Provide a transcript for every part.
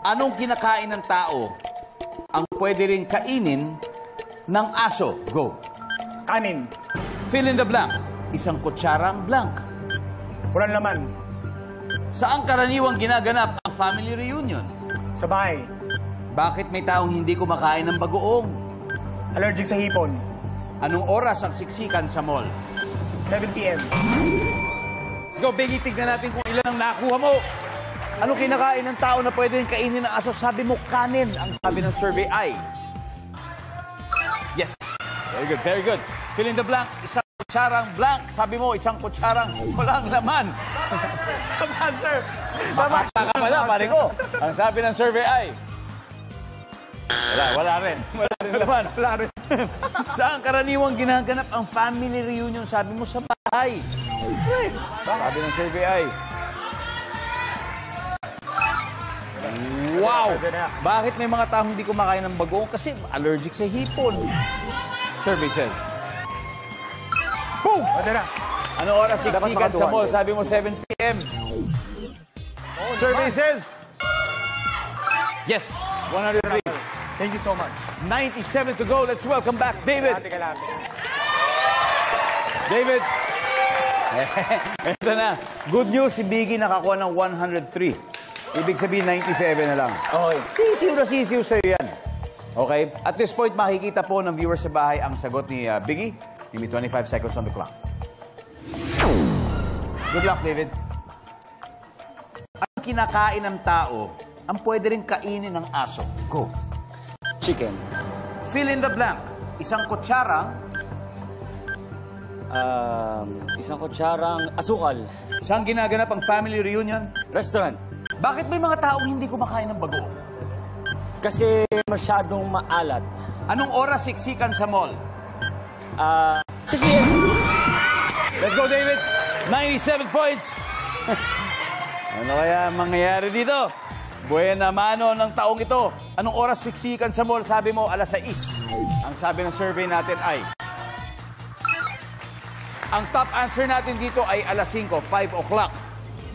Anong kinakain ng tao ang pwede rin kainin ng aso? Go. Kanin. Fill in the blank. Isang kutsarang blank. Walang laman. Saan karaniwang ginaganap ang family reunion? Sa bahay. Bakit may taong hindi kumakain ng bagoong? Allergic sa hipon. Anong oras ang siksikan sa mall? 7 p.m. Let's go, Biggie. Tignan natin kung ilan ang nakuha mo. Anong kinakain ng tao na pwede rin kainin ng aso? Sabi mo, kanin. Ang sabi ng survey ay... Yes. Very good, very good. Fill in the blank. Isang kutsarang blank. Sabi mo, isang kutsarang walang laman. Tama, sir. Tama ka pala, pare ko. Ang sabi ng survey ay... Wala rin. Wala rin laman. Wala rin. Saan karaniwang ginaganap ang family reunion? Sabi mo, sa bahay. Sabi ng survey ay... Wow! Bakit may mga taong hindi kumakain ng bagoong? Kasi allergic sa hipon. Survey says. Boom! Ano oras siksikan sa mall? Sabi mo 7 p.m. Survey says. Yes, 103. Thank you so much. 97 to go. Let's welcome back David. David. Ito na. Good news, si Biggie nakakuha ng 103. Ibig sabihin, 97 na lang. Okay. Sisiw na sisiw sa'yo yan. Okay? At this point, makikita po ng viewers sa bahay ang sagot ni Biggie. Give me 25 seconds on the clock. Good luck, David. Ang kinakain ng tao, ang pwede rin kainin ng aso. Go. Chicken. Fill in the blank. Isang kutsarang... Isang kutsarang asukal. Isang ginaganap ang family reunion. Restaurant. Bakit may mga taong hindi kumakain ng bagoong? Kasi masyadong maalat. Anong oras siksikan sa mall? 6 p.m. Let's go, David. 97 points. Ano kaya mangyayari dito? Buena mano ng taong ito. Anong oras siksikan sa mall? Sabi mo, 6:00. Ang sabi ng survey natin ay... Ang top answer natin dito ay 5:00, 5 o'clock.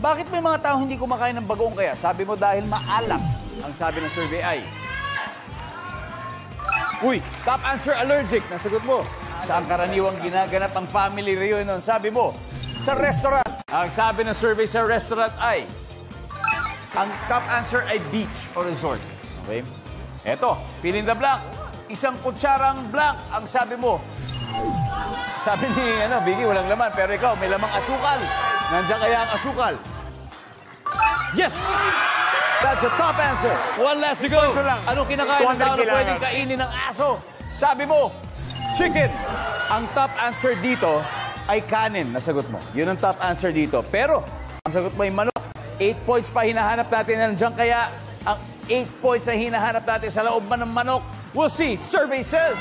Bakit may mga tao hindi kumakain ng bagoong kaya? Sabi mo dahil maalat. Ang sabi ng survey ay... Uy, top answer allergic. Nasagot mo. Saan karaniwang ginaganap ang family reunion? Sabi mo, sa restaurant. Ang sabi ng survey sa restaurant ay... Ang top answer ay beach or resort. Okay? Eto, fill in the blank. Isang kutsarang blank. Ang sabi mo... Sabi ni Biggie, walang laman. Pero ikaw, may lamang asukal. Nandiyan kaya ang asukal? Yes! That's a top answer. One last to go. Anong kinakain ng tao na pwedeng kainin ng aso? Sabi mo, chicken. Ang top answer dito ay kanin. Nasagot mo. Yun ang top answer dito. Pero, ang sagot mo ay manok. 8 points pa hinahanap natin. Nandiyan kaya ang 8 points na hinahanap natin sa loob man ng manok. We'll see. Survey says...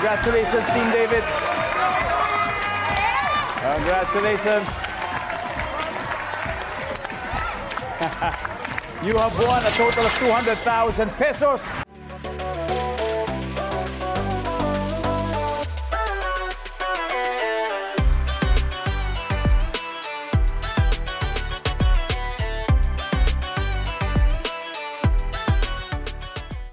Congratulations, Team David. Congratulations. You have won a total of 200,000 pesos.